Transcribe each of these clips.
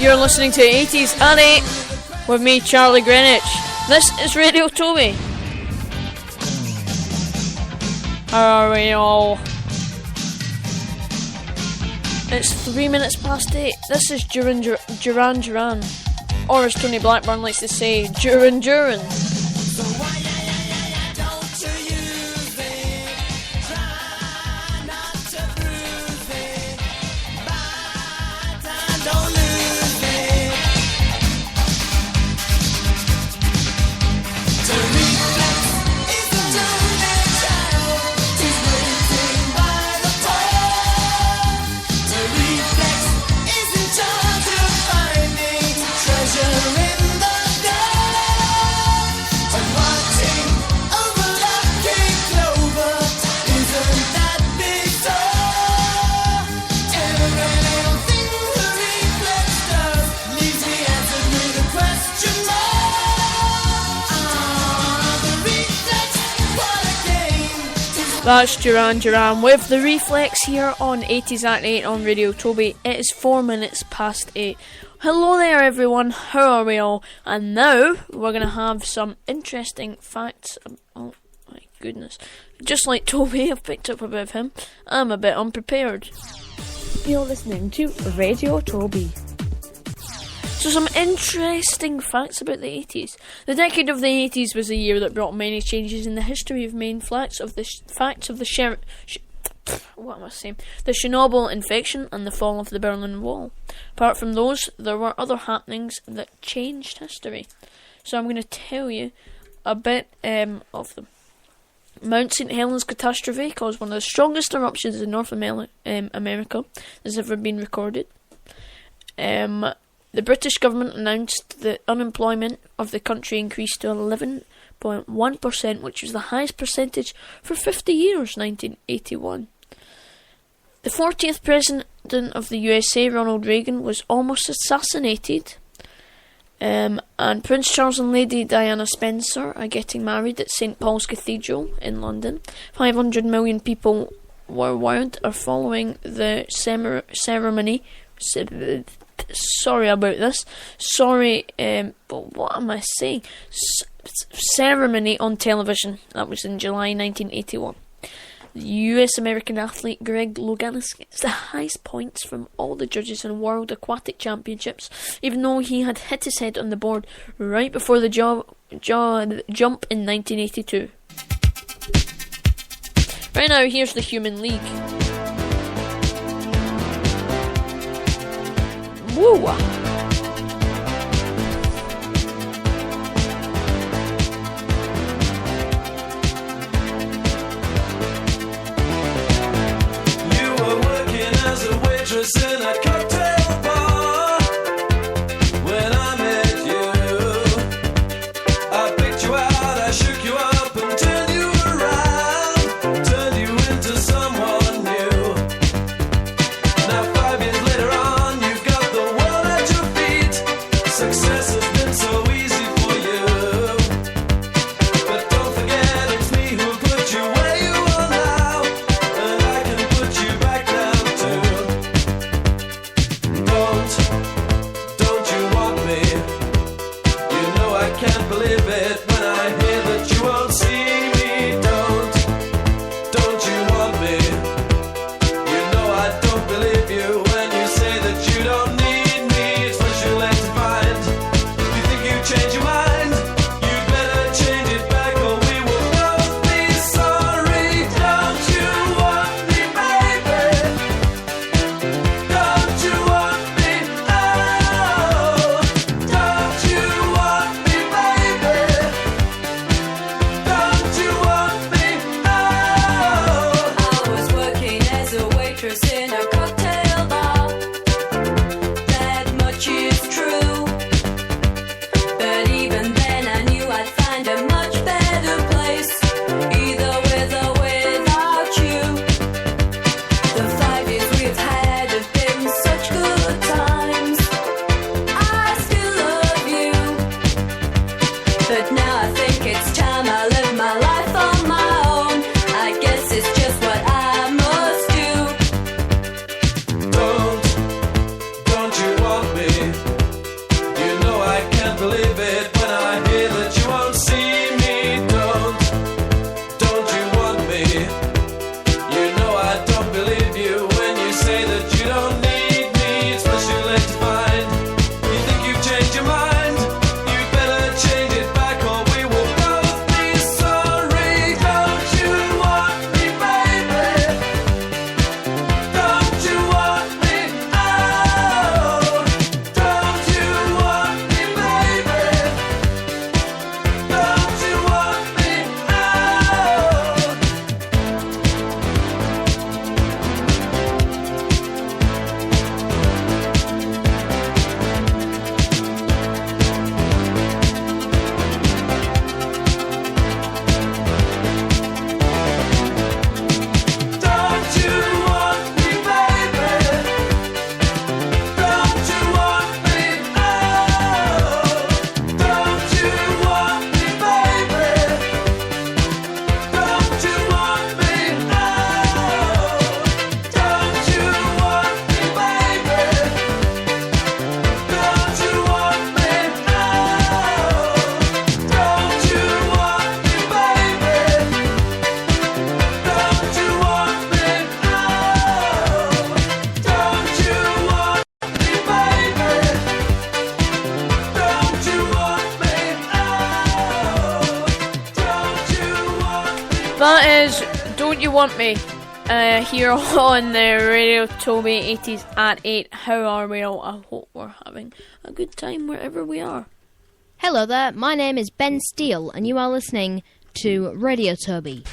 You're listening to 80s and 8 with me, Charlie Greenwich. This is Radio Toby. How are we all? It's 3 minutes past 8. This is Duran Duran. Or as Tony Blackburn likes to say, Duran Duran. That's Duran Duran with the Reflex here on 80s at 8 on Radio Toby. It is 4 minutes past 8. Hello there everyone, how are we all? And now we're going to have some interesting facts. Oh my goodness. Just like Toby, I've picked up a bit of him. I'm a bit unprepared. You're listening to Radio Toby. So some interesting facts about the 80s. The decade of the 80s was a year that brought many changes in the history of main facts of the Chernobyl infection and the fall of the Berlin Wall. Apart from those, there were other happenings that changed history. So I'm going to tell you a bit of them. Mount St. Helens catastrophe caused one of the strongest eruptions in North America that's ever been recorded. The British government announced the unemployment of the country increased to 11.1%, which was the highest percentage for 50 years, 1981. The 40th President of the USA, Ronald Reagan, was almost assassinated. And Prince Charles and Lady Diana Spencer are getting married at St Paul's Cathedral in London. 500 million people worldwide are following the ceremony. Sorry about this. But what am I saying? Ceremony on television. That was in July 1981. The US-American athlete Greg Louganis gets the highest points from all the judges in World Aquatic Championships, even though he had hit his head on the board right before the jump in 1982. Right now, here's the Human League. Woo! In a cocktail bar, when I met you, I picked you out, I shook you up and turned you around, turned you into someone new. Now 5 years later on, you've got the world at your feet. Success has been so easy for you, but don't forget it's me who put you where you are now, and I can put you back down too. Don't you want me? You know I can't believe it when I hear that you won't see me. Don't you want me? You know I don't believe you when you say that you don't need me. It's what you like to find. You think you change your mind? You better change it back or we will both be sorry. Don't you want me, baby? Don't you want me? Oh, don't you want me, baby? Don't you want me? Oh, I was working as a waitress in a cocktail bar. That much is true. But even then I knew I'd find a much better place, either with or without you. The 5 years we've had have been such good times. I still love you, but now I think it's time I live my life on my own. I guess it's just what I must do. Don't you want me? You know I can't believe it when I hear that you won't see me. Don't you want me? You know I don't believe you when you say that you don't need me. It's what you like to find. You think you've changed your mind? You better change it back or we will both be sorry. Don't you want me, baby? Don't you want me? Oh, don't you want me, baby? Don't you want me? Oh. Don't you want me, baby? Don't you want me? Oh, don't you want me, baby? Don't you want me? Oh, don't you want me, baby? Don't you want me? Oh, don't you want me, baby? Don't you want me? Oh, don't you want me, baby? Don't you want me? Oh, don't you want me? That is Don't You Want Me, here on the Radio Toby 80s at 8. How are we all? I hope we're having a good time wherever we are. Hello there, my name is Ben Steele, and you are listening to Radio Toby.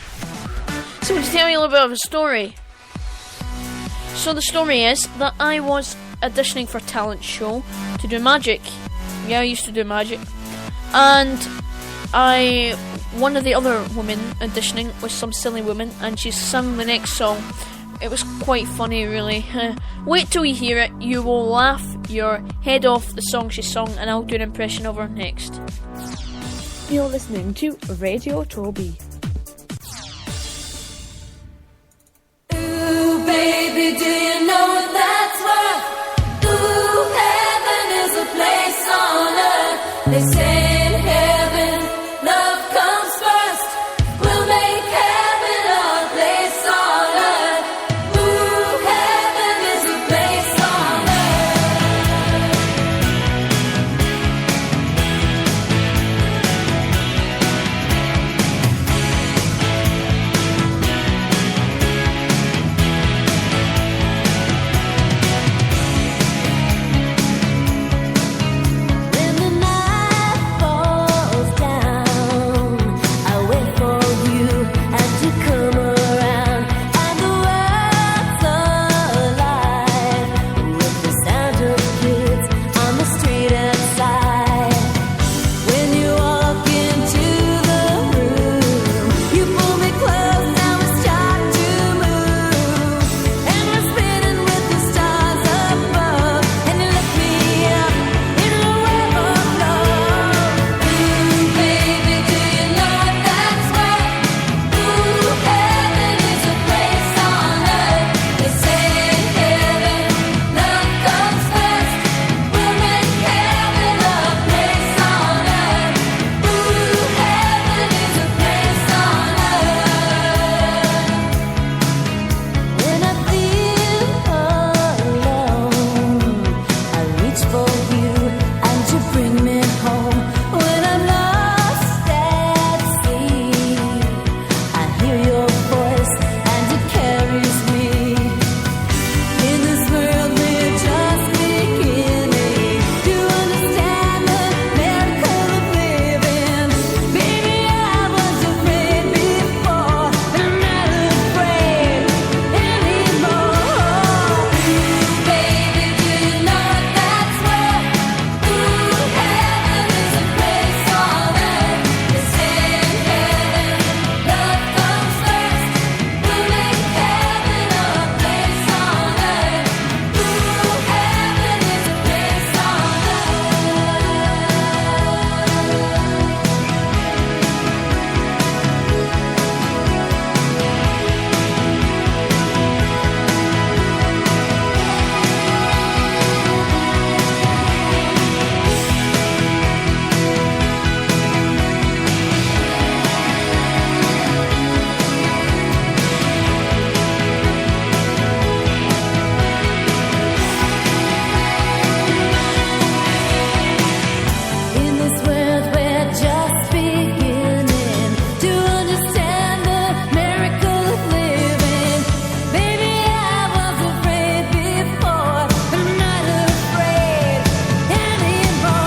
So to tell you a little bit of a story. So the story is that I was auditioning for talent show to do magic. Yeah, I used to do magic. And one of the other women auditioning was some silly woman, and she sang the next song. It was quite funny, really. Wait till you hear it. You will laugh your head off the song she sung, and I'll do an impression of her next. You're listening to Radio Toby. Ooh, baby, do you know what that's worth? Ooh, heaven is a place on earth. They say in heaven, love comes first. We'll make heaven a place on earth. Ooh, heaven is a place on when the night falls down, I wait for you and to come around, and the world's alive with the sound of kids on the street outside. When you walk into the room, you pull me close, now we start to move, and we're spinning with the stars above, and you lift me up in a web of love. Ooh, baby, do you know what that's worth? Ooh, heaven is a place on earth. They say in heaven, love comes first. We'll make heaven a place on earth. Ooh, heaven is a place on earth. When I feel alone, I reach for you and you bring me home. When I'm lost at sea, I hear your voice and it carries me. In this world we're just beginning to understand the miracle of living. Baby, I was afraid before, and I'm not afraid anymore. Baby, do you know what that's worth? Ooh, heaven is a place on earth. They say in heaven, love comes first. We'll make heaven a place on earth. Ooh, heaven is a place on In this world we're just beginning to understand the miracle of living. Baby, I was afraid before, but I'm not afraid anymore.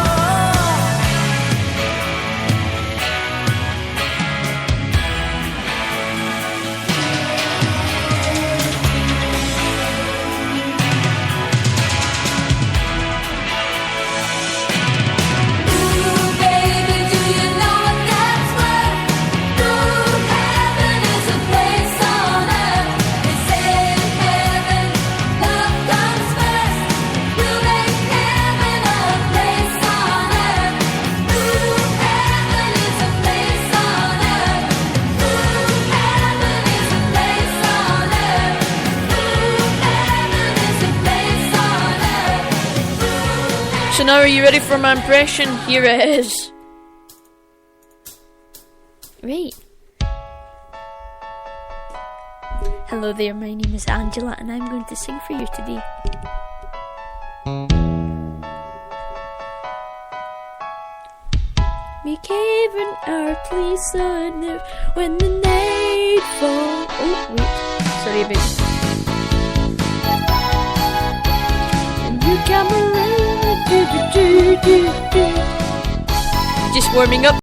Ooh, baby, do you know what that's worth? Ooh, heaven is a place on earth. They say in heaven, love comes first. We'll make heaven a place on earth. Ooh, heaven is a place on earth. Ooh, heaven is a place on earth. Ooh, heaven is a place on earth. So now, are you ready for my impression? Here it is. Right. Hello there, my name is Angela, and I'm going to sing for you today. We gave an earthly sun when the night falls. Oh, wait. Sorry, baby. And you come around. Just warming up.